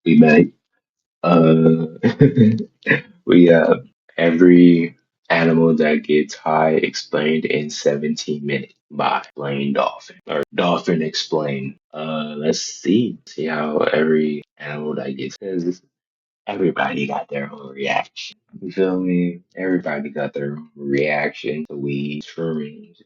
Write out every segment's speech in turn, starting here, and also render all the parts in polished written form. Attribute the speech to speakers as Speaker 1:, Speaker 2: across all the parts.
Speaker 1: We back. Uh, we have every animal that gets high explained in 17 minutes by Blaine Dolphin or Dolphin Explained. Let's see how every animal that gets, 'cause everybody got their own reaction. You feel me? Everybody got their own reaction to weed, shrooms,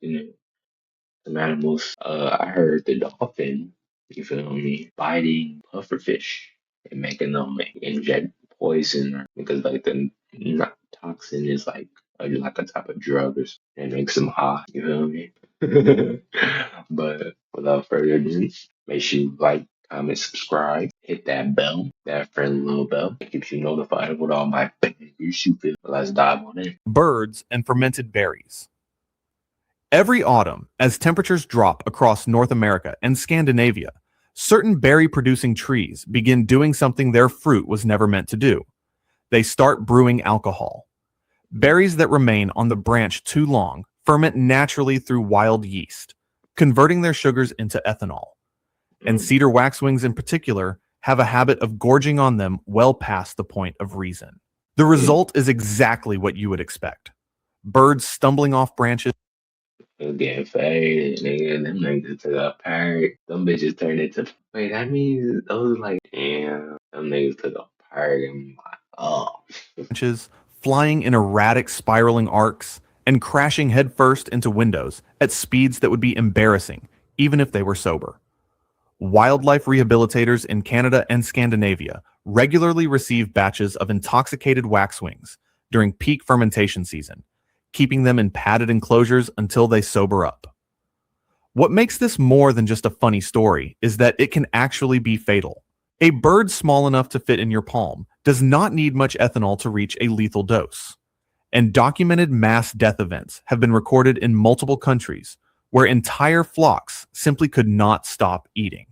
Speaker 1: some animals. I heard the dolphin, you feel me, biting pufferfish and making them inject poison because like the toxin is like a type of drug or something that makes them high, you feel me? But without further ado, make sure you like, comment, subscribe, hit that bell, that friendly little bell. It keeps you notified with all my fingers. You feel. Let's dive on in.
Speaker 2: Birds and fermented berries. Every autumn, as temperatures drop across North America and Scandinavia, certain berry-producing trees begin doing something their fruit was never meant to do. They start brewing alcohol. Berries that remain on the branch too long ferment naturally through wild yeast, converting their sugars into ethanol. And cedar waxwings in particular have a habit of gorging on them well past the point of reason. The result is exactly what you would expect. Birds stumbling off branches,
Speaker 1: Getting faded, nigga. Them niggas took a park. Them bitches turned into. Wait, that means those like, damn. Them niggas took a park and like, oh.
Speaker 2: flying in erratic spiraling arcs, and crashing headfirst into windows at speeds that would be embarrassing, even if they were sober. Wildlife rehabilitators in Canada and Scandinavia regularly receive batches of intoxicated waxwings during peak fermentation season, keeping them in padded enclosures until they sober up. What makes this more than just a funny story is that it can actually be fatal. A bird small enough to fit in your palm does not need much ethanol to reach a lethal dose. And documented mass death events have been recorded in multiple countries where entire flocks simply could not stop eating.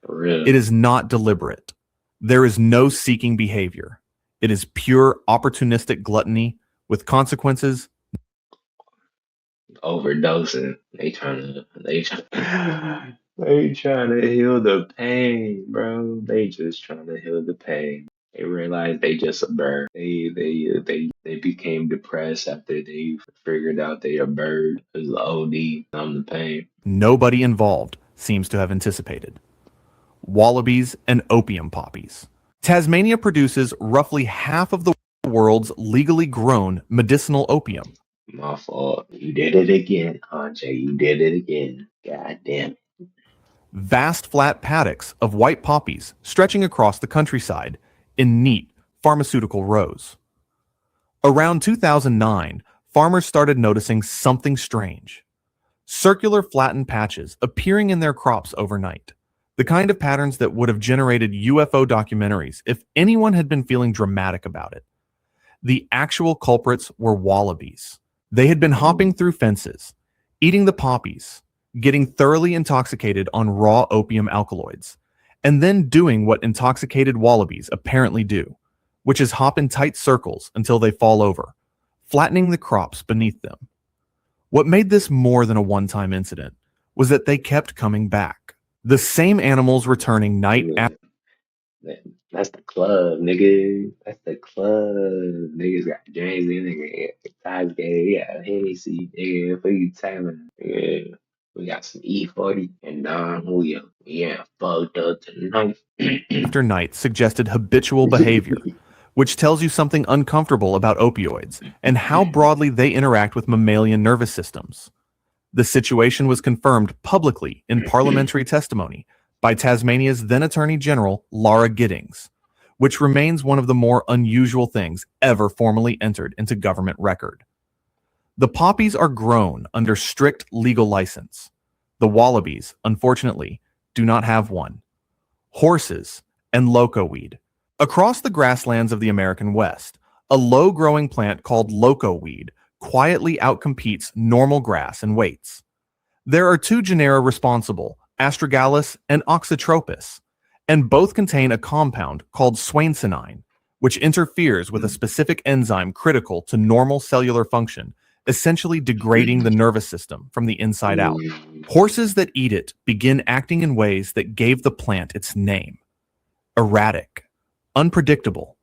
Speaker 1: For real.
Speaker 2: It is not deliberate. There is no seeking behavior. It is pure opportunistic gluttony with consequences.
Speaker 1: Overdosing. They trying to heal the pain, bro. They just trying to heal the pain. They realize they just a bird. They became depressed after they figured out they a bird. It's OD. I'm the pain.
Speaker 2: Nobody involved seems to have anticipated. Wallabies and opium poppies. Tasmania produces roughly half of the world's legally grown medicinal opium.
Speaker 1: My fault. You did it again, Andre. You did it again. God damn it.
Speaker 2: Vast flat paddocks of white poppies stretching across the countryside in neat pharmaceutical rows. Around 2009, farmers started noticing something strange. Circular flattened patches appearing in their crops overnight. The kind of patterns that would have generated UFO documentaries if anyone had been feeling dramatic about it. The actual culprits were wallabies. They had been hopping through fences, eating the poppies, getting thoroughly intoxicated on raw opium alkaloids, and then doing what intoxicated wallabies apparently do, which is hop in tight circles until they fall over, flattening the crops beneath them. What made this more than a one-time incident was that they kept coming back. The same animals returning night after.
Speaker 1: That's the club, nigga. That's the club. Niggas got James in nigga. Times game, yeah, Hennessy, nigga. For you timing, nigga. We got some E40 and Don Julio. Yeah, fucked up tonight.
Speaker 2: After night suggested habitual behavior, which tells you something uncomfortable about opioids and how broadly they interact with mammalian nervous systems. The situation was confirmed publicly in parliamentary testimony by Tasmania's then Attorney General Laura Giddings, which remains one of the more unusual things ever formally entered into government record. The poppies are grown under strict legal license. The wallabies, unfortunately, do not have one. Horses and loco weed. Across the grasslands of the American West, a low-growing plant called loco weed quietly outcompetes normal grass in weights. There are two genera responsible, Astragalus and Oxytropis, and both contain a compound called swainsinine, which interferes with a specific enzyme critical to normal cellular function, essentially degrading the nervous system from the inside out. Horses that eat it begin acting in ways that gave the plant its name: erratic, unpredictable,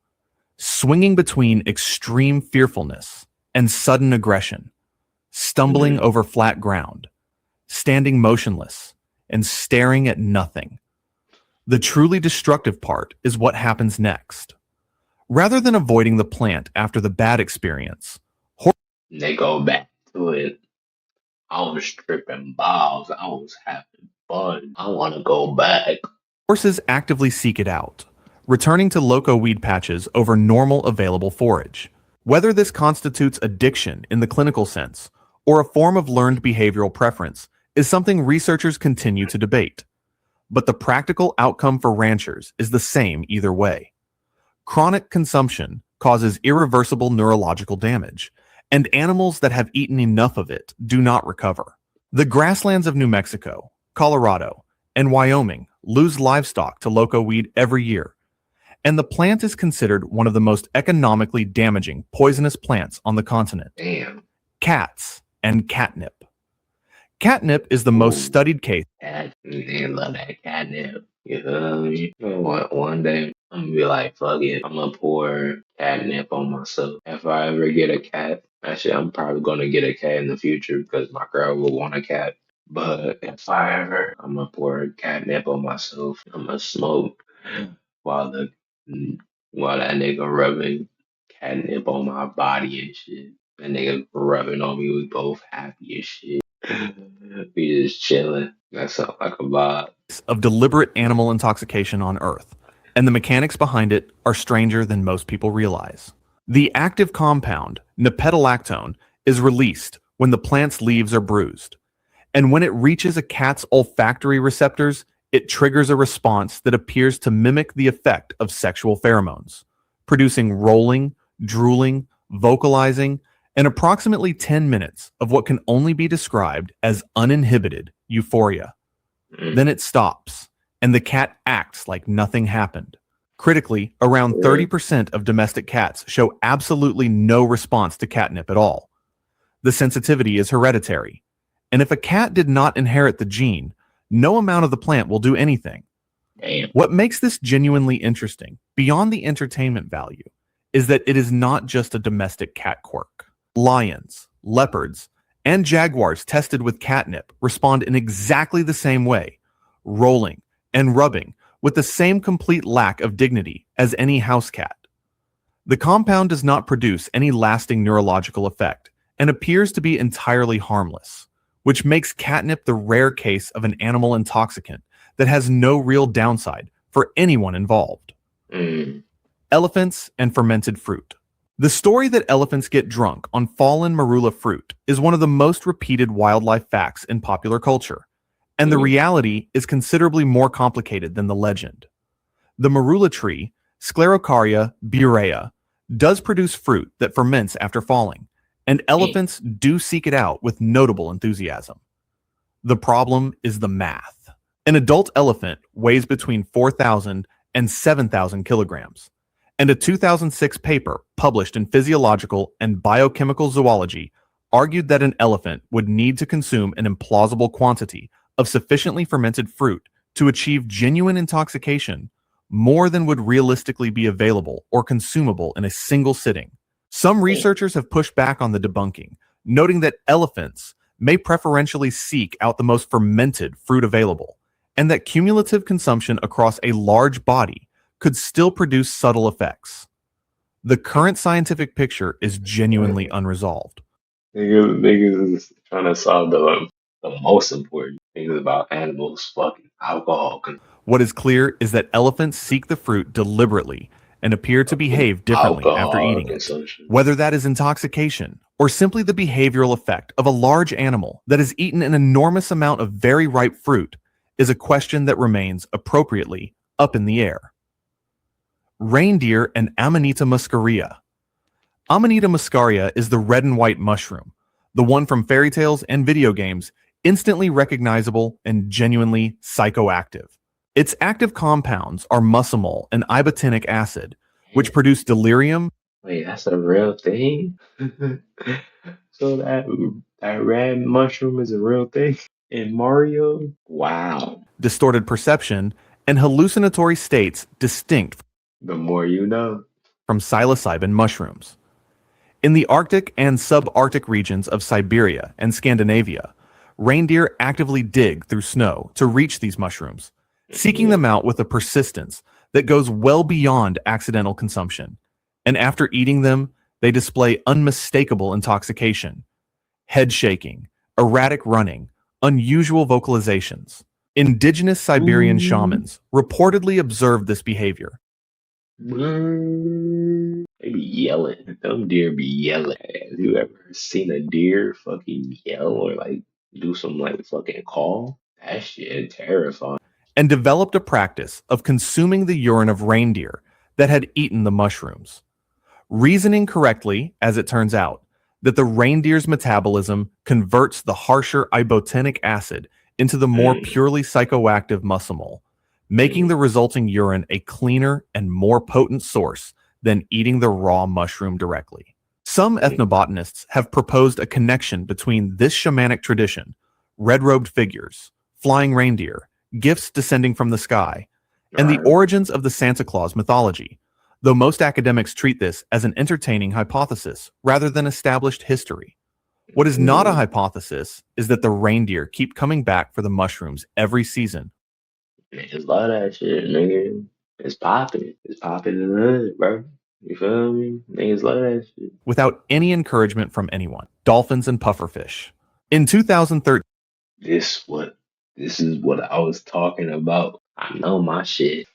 Speaker 2: swinging between extreme fearfulness and sudden aggression, stumbling over flat ground, standing motionless, and staring at nothing. The truly destructive part is what happens next. Rather than avoiding the plant after the bad experience,
Speaker 1: They go back to it. I was tripping balls. I was having fun. I want to go back.
Speaker 2: horses actively seek it out, returning to loco weed patches over normal available forage. Whether this constitutes addiction in the clinical sense or a form of learned behavioral preference is something researchers continue to debate. But the practical outcome for ranchers is the same either way. Chronic consumption causes irreversible neurological damage, and animals that have eaten enough of it do not recover. The grasslands of New Mexico, Colorado, and Wyoming lose livestock to loco weed every year, and the plant is considered one of the most economically damaging poisonous plants on the continent.
Speaker 1: Damn.
Speaker 2: Cats and catnip. Catnip is the most studied case.
Speaker 1: They love that catnip. You feel me? You know what? One day I'm gonna be like, fuck it. I'm gonna pour catnip on myself. If I ever get a cat, actually, I'm probably gonna get a cat in the future because my girl will want a cat. But if I ever, I'm gonna pour catnip on myself. I'm gonna smoke while the while that nigga rubbing catnip on my body and shit. That nigga rubbing on me. We both happy as shit. We just chilling. That sounds like a vibe.
Speaker 2: Of deliberate animal intoxication on Earth, and the mechanics behind it are stranger than most people realize. The active compound, nepentolactone, is released when the plant's leaves are bruised, and when it reaches a cat's olfactory receptors, it triggers a response that appears to mimic the effect of sexual pheromones, producing rolling, drooling, vocalizing, and approximately 10 minutes of what can only be described as uninhibited euphoria. Then it stops, and the cat acts like nothing happened. Critically, around 30% of domestic cats show absolutely no response to catnip at all. The sensitivity is hereditary, and if a cat did not inherit the gene, no amount of the plant will do anything.
Speaker 1: Damn.
Speaker 2: What makes this genuinely interesting, beyond the entertainment value, is that it is not just a domestic cat quirk. Lions, leopards, and jaguars tested with catnip respond in exactly the same way, rolling and rubbing with the same complete lack of dignity as any house cat. The compound does not produce any lasting neurological effect and appears to be entirely harmless, which makes catnip the rare case of an animal intoxicant that has no real downside for anyone involved. Elephants and fermented fruit. The story that elephants get drunk on fallen marula fruit is one of the most repeated wildlife facts in popular culture, and the reality is considerably more complicated than the legend. The marula tree, Sclerocarya burea, does produce fruit that ferments after falling, and elephants do seek it out with notable enthusiasm. The problem is the math. An adult elephant weighs between 4,000 and 7,000 kilograms. And a 2006 paper published in Physiological and Biochemical Zoology argued that an elephant would need to consume an implausible quantity of sufficiently fermented fruit to achieve genuine intoxication, more than would realistically be available or consumable in a single sitting. Some researchers have pushed back on the debunking, noting that elephants may preferentially seek out the most fermented fruit available, and that cumulative consumption across a large body could still produce subtle effects. The current scientific picture is genuinely unresolved.
Speaker 1: Niggas is trying to solve the most important things about animals, fucking alcohol.
Speaker 2: What is clear is that elephants seek the fruit deliberately and appear to behave differently after eating it. Whether that is intoxication or simply the behavioral effect of a large animal that has eaten an enormous amount of very ripe fruit is a question that remains appropriately up in the air. Reindeer and Amanita muscaria. Amanita muscaria is the red and white mushroom, the one from fairy tales and video games, instantly recognizable and genuinely psychoactive. Its active compounds are muscimol and ibotenic acid, which produce delirium.
Speaker 1: Wait, that's a real thing? So that red mushroom is a real thing in Mario? Wow.
Speaker 2: Distorted perception and hallucinatory states distinct
Speaker 1: The more you know.
Speaker 2: from psilocybin mushrooms. In the Arctic and subarctic regions of Siberia and Scandinavia, reindeer actively dig through snow to reach these mushrooms, seeking
Speaker 1: Yeah.
Speaker 2: them out with a persistence that goes well beyond accidental consumption. And after eating them, they display unmistakable intoxication, head shaking, erratic running, unusual vocalizations. Indigenous Siberian
Speaker 1: Ooh.
Speaker 2: shamans reportedly observed this behavior.
Speaker 1: They be yelling. Them deer be yelling. Have you ever seen a deer fucking yell or like do some like fucking call? That shit terrifying.
Speaker 2: And developed a practice of consuming the urine of reindeer that had eaten the mushrooms, reasoning correctly, as it turns out, that the reindeer's metabolism converts the harsher ibotenic acid into the more
Speaker 1: Mm,
Speaker 2: purely psychoactive muscimol, making
Speaker 1: mm,
Speaker 2: the resulting urine a cleaner and more potent source than eating the raw mushroom directly. Some
Speaker 1: mm.
Speaker 2: ethnobotanists have proposed a connection between this shamanic tradition, red-robed figures, flying reindeer, gifts descending from the sky,
Speaker 1: All
Speaker 2: and the
Speaker 1: right.
Speaker 2: origins of the Santa Claus mythology, though most academics treat this as an entertaining hypothesis rather than established history. What is not a
Speaker 1: Mm.
Speaker 2: hypothesis is that the reindeer keep coming back for the mushrooms every season
Speaker 1: Niggas love that shit, nigga. It's popping. It's popping in the hood, bro. You feel me? Niggas love that shit.
Speaker 2: without any encouragement from anyone. Dolphins and pufferfish. In 2013,
Speaker 1: This what this is what I was talking about. I know my shit.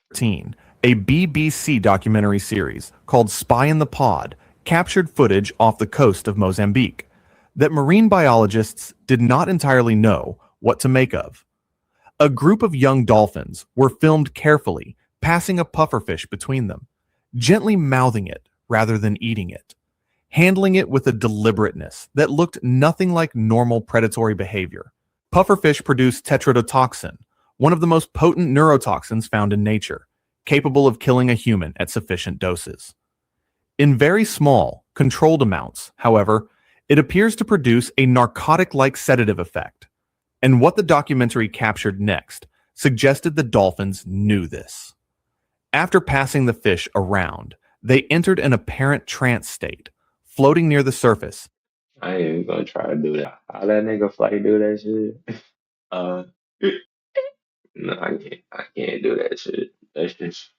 Speaker 2: a BBC documentary series called Spy in the Pod captured footage off the coast of Mozambique that marine biologists did not entirely know what to make of. A group of young dolphins were filmed carefully, passing a pufferfish between them, gently mouthing it rather than eating it, handling it with a deliberateness that looked nothing like normal predatory behavior. Pufferfish produce tetrodotoxin, one of the most potent neurotoxins found in nature, capable of killing a human at sufficient doses. In very small, controlled amounts, however, it appears to produce a narcotic-like sedative effect. And what the documentary captured next suggested the dolphins knew this. After passing the fish around, they entered an apparent trance state, floating near the surface,
Speaker 1: I ain't even gonna try to do that. How that nigga flight do that shit? Uh, no, I can't do that shit. That's just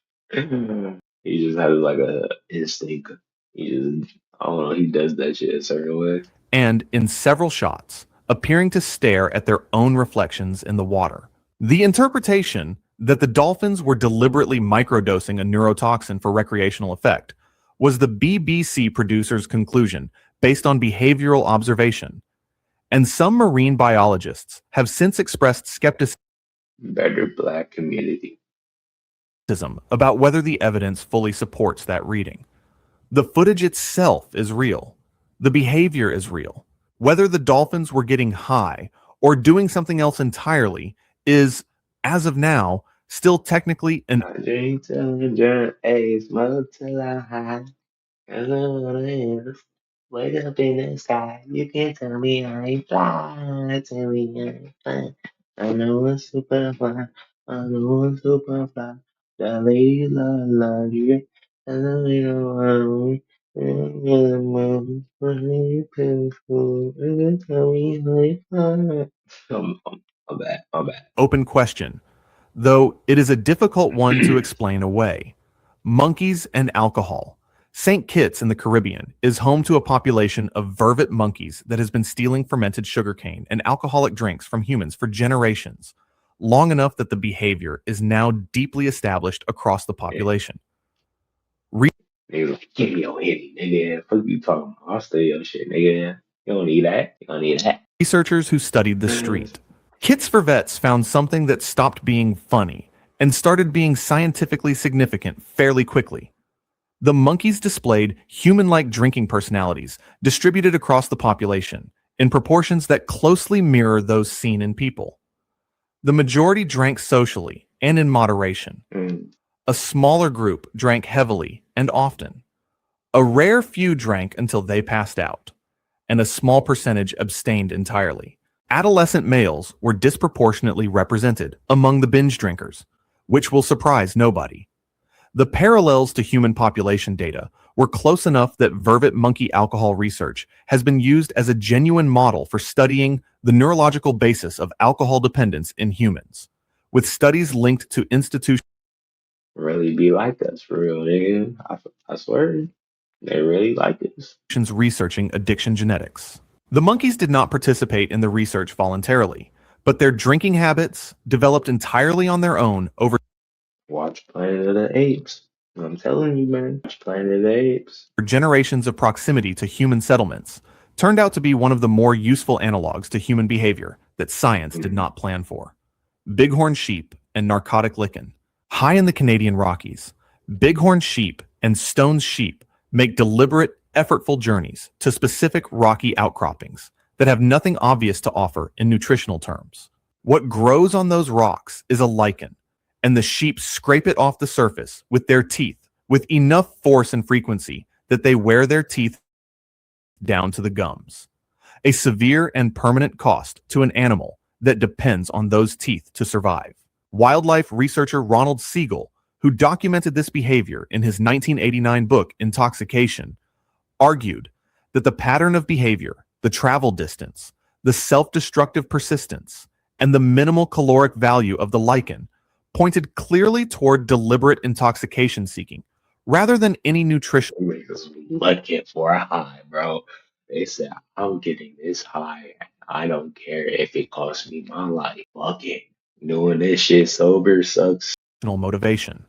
Speaker 1: he just has like a instinct. He just I don't know. He does that shit a certain way.
Speaker 2: and in several shots, appearing to stare at their own reflections in the water. The interpretation that the dolphins were deliberately microdosing a neurotoxin for recreational effect was the BBC producer's conclusion based on behavioral observation. And some marine biologists have since expressed skepticism
Speaker 1: Better black community.
Speaker 2: about whether the evidence fully supports that reading. The footage itself is real. The behavior is real. Whether the dolphins were getting high or doing something else entirely is, as of now, still technically an
Speaker 1: I drink till I drunk, ayy, smoke till I high. I know what it is. Wake up in the sky. You can tell me I ain't fly. Tell me I ain't fly. I know I'm super fly. I know I'm super fly. The lady love you. I know you don't want me. You tell me I ain't fly. My bad. My bad.
Speaker 2: open question, though it is a difficult one to explain away. Monkeys and alcohol. St. Kitts in the Caribbean is home to a population of vervet monkeys that has been stealing fermented sugarcane and alcoholic drinks from humans for generations, long enough that the behavior is now deeply established across the population.
Speaker 1: Niggas like, give me your hitty, nigga. Fuck you talking about? I'll steal your shit, nigga. You don't need that. You don't need that.
Speaker 2: Researchers who studied the street. Kitts for Vets found something that stopped being funny and started being scientifically significant fairly quickly. The monkeys displayed human-like drinking personalities distributed across the population in proportions that closely mirror those seen in people. The majority drank socially and in moderation.
Speaker 1: Mm.
Speaker 2: A smaller group drank heavily and often. A rare few drank until they passed out, and a small percentage abstained entirely. Adolescent males were disproportionately represented among the binge drinkers, which will surprise nobody. The parallels to human population data were close enough that vervet monkey alcohol research has been used as a genuine model for studying the neurological basis of alcohol dependence in humans, with studies linked to institutions
Speaker 1: Really be like us for real, nigga. I swear. They really like us.
Speaker 2: researching addiction genetics. The monkeys did not participate in the research voluntarily, but their drinking habits developed entirely on their own over
Speaker 1: Watch Planet of the Apes. I'm telling you, man. Watch Planet of the Apes.
Speaker 2: generations of proximity to human settlements turned out to be one of the more useful analogs to human behavior that science did not plan for. Bighorn sheep and narcotic lichen. High in the Canadian Rockies, bighorn sheep and Stone's sheep make deliberate, effortful journeys to specific rocky outcroppings that have nothing obvious to offer in nutritional terms. What grows on those rocks is a lichen, and the sheep scrape it off the surface with their teeth with enough force and frequency that they wear their teeth down to the gums. A severe and permanent cost to an animal that depends on those teeth to survive. Wildlife researcher Ronald Siegel, who documented this behavior in his 1989 book Intoxication, argued that the pattern of behavior, the travel distance, the self-destructive persistence, and the minimal caloric value of the lichen pointed clearly toward deliberate intoxication seeking, rather than any nutrition.
Speaker 1: Niggas looking for a high, bro. They said, I'm getting this high. I don't care if it costs me my life. Fuck it. Doing this shit sober sucks.
Speaker 2: Motivation.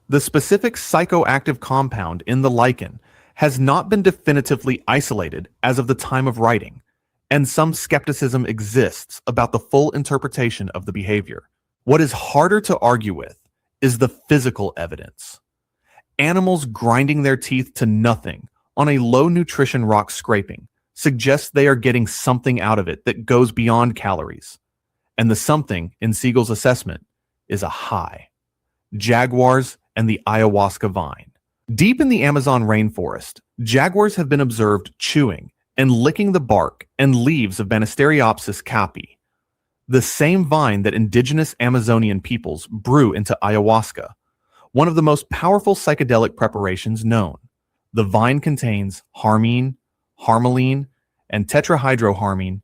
Speaker 2: The specific psychoactive compound in the lichen has not been definitively isolated as of the time of writing, and some skepticism exists about the full interpretation of the behavior. What is harder to argue with is the physical evidence. Animals grinding their teeth to nothing on a low nutrition rock scraping suggests they are getting something out of it that goes beyond calories. And the something, in Siegel's assessment, is a high. Jaguars and the ayahuasca vine. Deep in the Amazon rainforest, jaguars have been observed chewing and licking the bark and leaves of Banisteriopsis caapi, the same vine that indigenous Amazonian peoples brew into ayahuasca, one of the most powerful psychedelic preparations known. The vine contains harmine, harmaline, and tetrahydroharmine,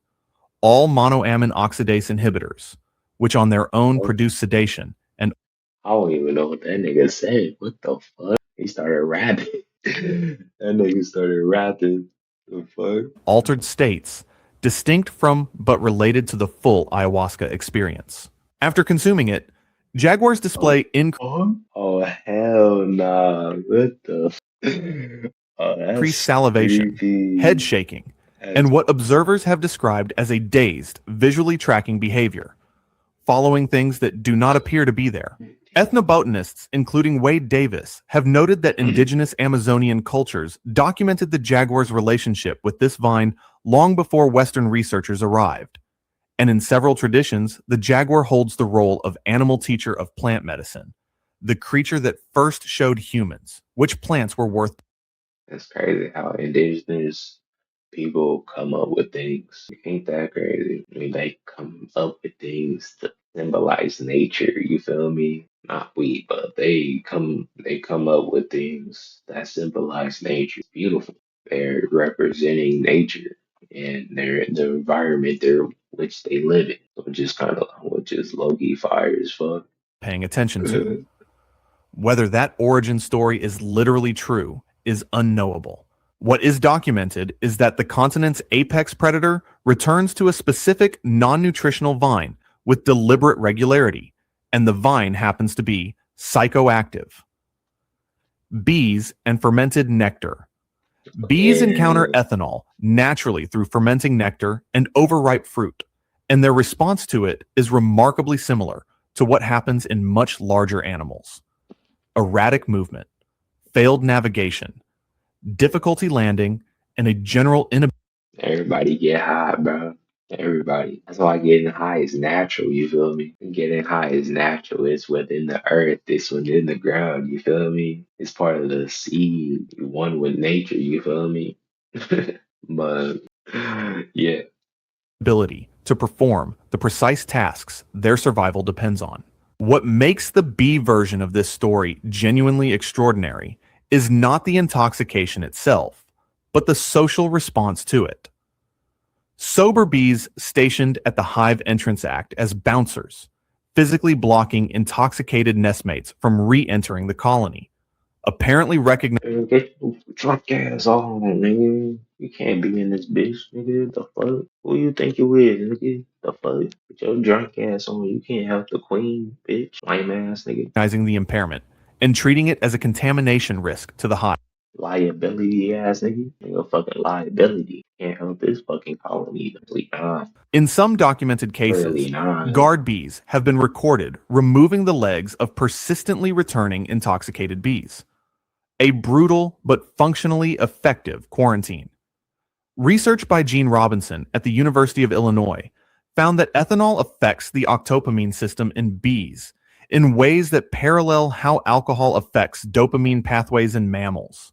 Speaker 2: all monoamine oxidase inhibitors, which on their own produce sedation and
Speaker 1: I don't even know what that nigga said. What the fuck? He started rapping. That nigga started rapping. The fuck?
Speaker 2: altered states, distinct from but related to the full ayahuasca experience. After consuming it, jaguars display
Speaker 1: Oh, hell nah. What the Oh,
Speaker 2: increased
Speaker 1: that's
Speaker 2: salivation,
Speaker 1: creepy.
Speaker 2: head shaking, and what observers have described as a dazed, visually tracking behavior, following things that do not appear to be there. Ethnobotanists, including Wade Davis, have noted that indigenous Amazonian cultures documented the jaguar's relationship with this vine long before Western researchers arrived. And in several traditions, the jaguar holds the role of animal teacher of plant medicine, the creature that first showed humans which plants were worth.
Speaker 1: That's crazy how indigenous people come up with things. Ain't that crazy? I mean, they come up with things to symbolize nature. You feel me? Not we, but they come up with things that symbolize nature. It's beautiful. They're representing nature and the environment which they live in. Which is low key fire as fuck.
Speaker 2: Paying attention to. Whether that origin story is literally true is unknowable. What is documented is that the continent's apex predator returns to a specific non-nutritional vine with deliberate regularity, and the vine happens to be psychoactive. Bees and fermented nectar. Bees encounter ethanol naturally through fermenting nectar and overripe fruit, and their response to it is remarkably similar to what happens in much larger animals. Erratic movement, failed navigation, difficulty landing, and a general inability.
Speaker 1: Everybody get high, bro. Everybody. That's why getting high is natural, you feel me? Getting high is natural. It's within the earth, it's within the ground, you feel me? It's part of the seed, one with nature, you feel me? But yeah.
Speaker 2: Ability to perform the precise tasks their survival depends on. What makes the bee version of this story genuinely extraordinary is not the intoxication itself, but the social response to it. Sober bees stationed at the hive entrance act as bouncers, physically blocking intoxicated nestmates from re-entering the colony, apparently recognizing
Speaker 1: Man, get your drunk ass on, nigga. You can't be in this bitch, nigga. The fuck? Who you think you is, nigga? The fuck? Get your drunk ass on. You can't help the queen, bitch. Lame ass, nigga.
Speaker 2: the impairment and treating it as a contamination risk to the hive.
Speaker 1: Liability ass, nigga. Nigga, fucking liability. Can't help this fucking colony. Complete nah.
Speaker 2: In some documented
Speaker 1: Really
Speaker 2: cases,
Speaker 1: nah.
Speaker 2: guard bees have been recorded removing the legs of persistently returning intoxicated bees. A brutal but functionally effective quarantine. Research by Gene Robinson at the University of Illinois found that ethanol affects the octopamine system in bees in ways that parallel how alcohol affects dopamine pathways in mammals.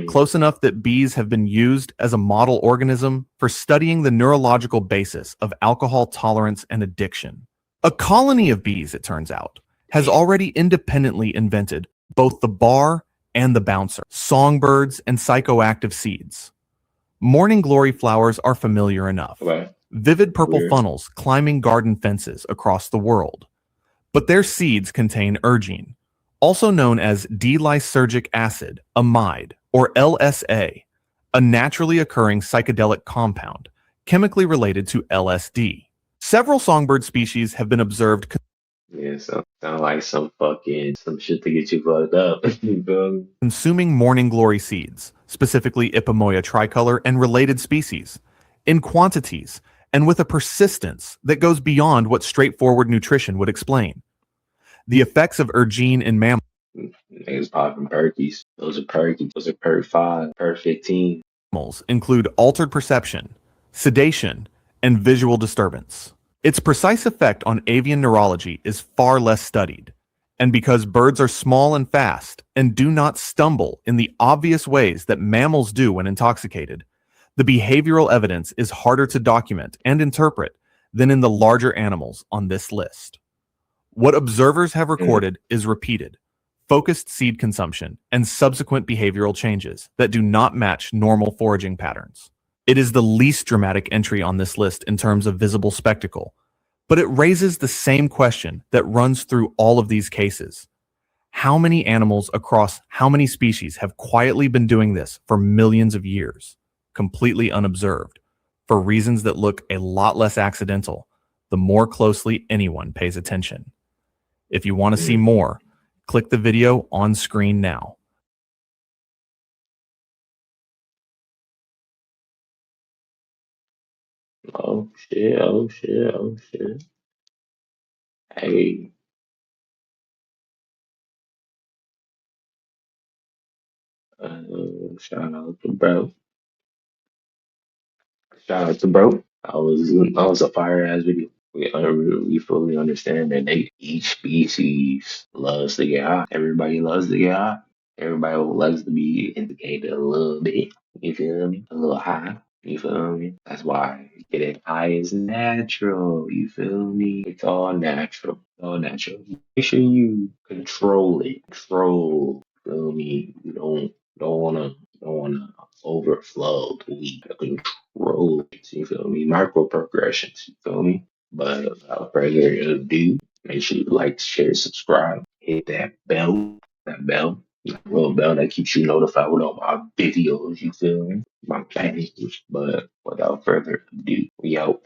Speaker 2: Close enough that bees have been used as a model organism for studying the neurological basis of alcohol tolerance and addiction. A colony of bees, it turns out, has already independently invented both the bar and the bouncer, songbirds and psychoactive seeds. Morning glory flowers are familiar enough.
Speaker 1: Okay.
Speaker 2: Vivid purple
Speaker 1: Weird.
Speaker 2: funnels climbing garden fences across the world. But their seeds contain ergine, also known as D-lysergic acid, amide, or LSA, a naturally occurring psychedelic compound, chemically related to LSD. Several songbird species have been observed
Speaker 1: Yeah, sound like some shit to get you fucked up. You feel me?
Speaker 2: consuming morning glory seeds, specifically Ipomoea tricolor and related species, in quantities and with a persistence that goes beyond what straightforward nutrition would explain. The effects of ergine in mammals
Speaker 1: Niggas popping perkies. Those are perkies. Those are perk 5, perk 15.
Speaker 2: include altered perception, sedation, and visual disturbance. Its precise effect on avian neurology is far less studied, and because birds are small and fast and do not stumble in the obvious ways that mammals do when intoxicated, the behavioral evidence is harder to document and interpret than in the larger animals on this list. What observers have recorded is repeated, focused seed consumption, and subsequent behavioral changes that do not match normal foraging patterns. It is the least dramatic entry on this list in terms of visible spectacle, but it raises the same question that runs through all of these cases. How many animals across how many species have quietly been doing this for millions of years, completely unobserved, for reasons that look a lot less accidental the more closely anyone pays attention? If you want to see more, click the video on screen now.
Speaker 1: Oh shit, oh shit, oh shit. Hey, shout out to bro. Shout out to bro. I was a fire ass video. We fully understand that each species loves to get high. Everybody loves to get high. Everybody loves to be indicated a little bit. You feel me? A little high. You feel me? That's why getting high is natural. You feel me? It's all natural. All natural. Make sure you control it. Control. Feel me? You don't wanna overflow the weed. Control. You feel me? Micro progressions. You feel me? But without further ado, make sure you like, share, subscribe, hit that little bell that keeps you notified with all my videos. You feel me? My packages. But without further ado, we out.